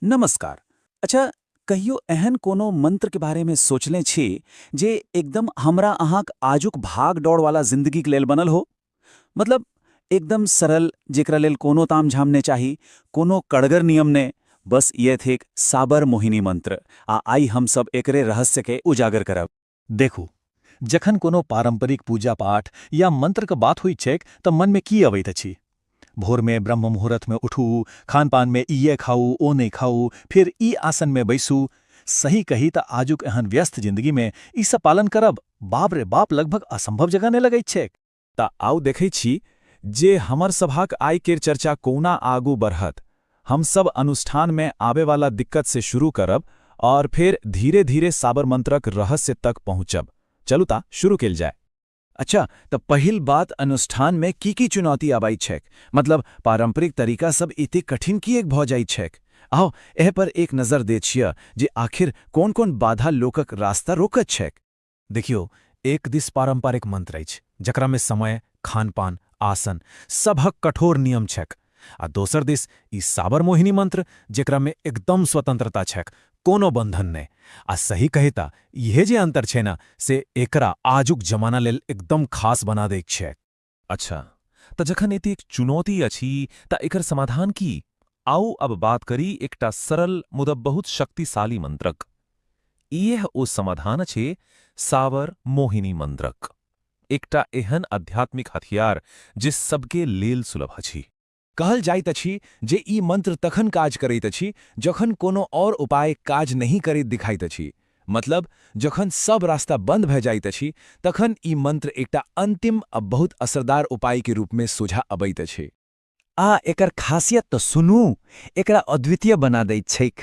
नमस्कार। अच्छा, कहियो एहन कोनो मंत्र के बारे में सोचले छी जे एकदम हमरा अहाँक आजुक भाग दौड़ वाला जिंदगी के लेल बनल हो? मतलब एकदम सरल, जेकरा लेल कोनो तामझाम ने चाही, कोनो कड़गर नियम ने, बस ये थिक साबर मोहिनी मंत्र। आ आई हम सब एकरे रहस्य के उजागर करब। देखू, जखन कोनो पारंपरिक पूजा पाठ या मंत्रक बात होइत छैक तऽ मनमे की अबैत अछि? भोरमे ब्रह्म मुहूर्तमे उठू, खानपान में ये खाऊ ओ नहीं खाऊ, फिर ई आसन में बैसू। सही कही तऽ आजुक एहन व्यस्त जिंदगीमे ई सब पालन करब बाप रे बाप लगभग असंभव जगह ने लगैत छैक। तऽ आउ देखै छी जे हमर सभक आइ केर चर्चा कोना आगू बढ़त। हम सब अनुष्ठान में आबे वाला दिक्कत से शुरू करब और फिर धीरे धीरे साबर मंत्रक रहस्य तक पहुँचब। चलू ता शुरू केल जाय। अच्छा, तो पहिल बात अनुष्ठान में की चुनौती आबाई छैक? मतलब पारंपरिक तरीका सब इते कठिन किएक भ जाइत छैक? आओ एह पर एक नजर दे छिय जे आखिर कोन कोन बाधा लोकक रास्ता रोकत छैक। देखियो, एक दिस पारंपरिक मंत्र अछि जकरा में समय, खानपान, आसन सबहक कठोर नियम छैक। आ दोसर दिस ई साबर मोहिनी मंत्र जेकरा में एकदम स्वतंत्रता छैक, कोनो बंधन नहि। आ सही कहिता इहे जे अंतर छै ना, से एकरा आजुक जमाना लेल एकदम खास बना दैत छैक। अच्छा, तऽ जखन एतेक चुनौती अछि तऽ एकर समाधान की? आउ अब बात करी एकटा सरल मुदा बहुत शक्तिशाली मंत्रक। इएह ओ समाधान छै सावर मोहिनी मंत्रक। एकटा एहन आध्यात्मिक हथियार जे सबके लेल सुलभ अछि। कहल जाइत अछि जे ई मंत्र तखन काज करैत अछि जखन कोनो और उपाय काज नहीं करैत दिखाइत अछि। मतलब जखन सब रास्ता बंद भए जाइत अछि तखन ई मंत्र एकटा अंतिम आ बहुत असरदार उपाय के रूप में सोझा अबैत अछि। आ एकर खासियत तो सुनू, एकरा अद्वितीय बना दैत छैक।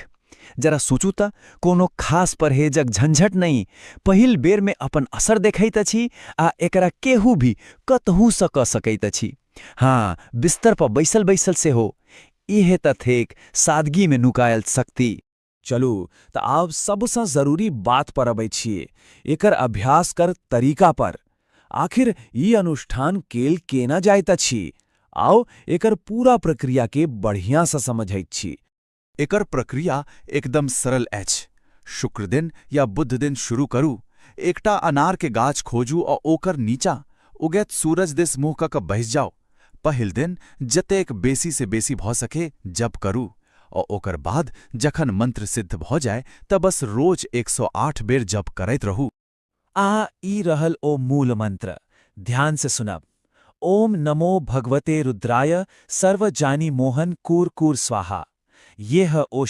जरा सोचू त, कोनो खास परहेजक झंझट नहीं, पहिल बेर में अपन असर देखैत अछि आ एकरा केहू भी कतहु सँ क सकैत अछि। हाँ, बिस्तर पर बैसल बैसल से हो। इहे त थेक सादगी में नुकायल शक्ति। चलू तऽ आब सबसँ जरूरी बात पर अबै छियै, एकर अभ्यास कर तरीका पर। आखिर ई अनुष्ठान केल केना जाइत अछि? आओ एकर पूरा प्रक्रिया के बढ़िया सँ समझैत छी। एकर प्रक्रिया एकदम सरल अछि। शुक्र दिन या बुध दिन शुरू करू। एकटा अनार के गाछ खोजू आ ओकर नीचा उगैत सूरज दिस मुँह कऽ बैस जाओ। पहिल दिन जतेक बेसी से बेसी भऽ सके जप करू और ओकर बाद जखन मंत्र सिद्ध भ जाय तऽ बस रोज 108 बेर जप करैत रहू। आ ई रहल ओ मूल मंत्र। ध्यान से सुनब। ओम नमो भगवते रुद्राय सर्वजानी मोहन कूर कूर स्वाहा। ये है ओ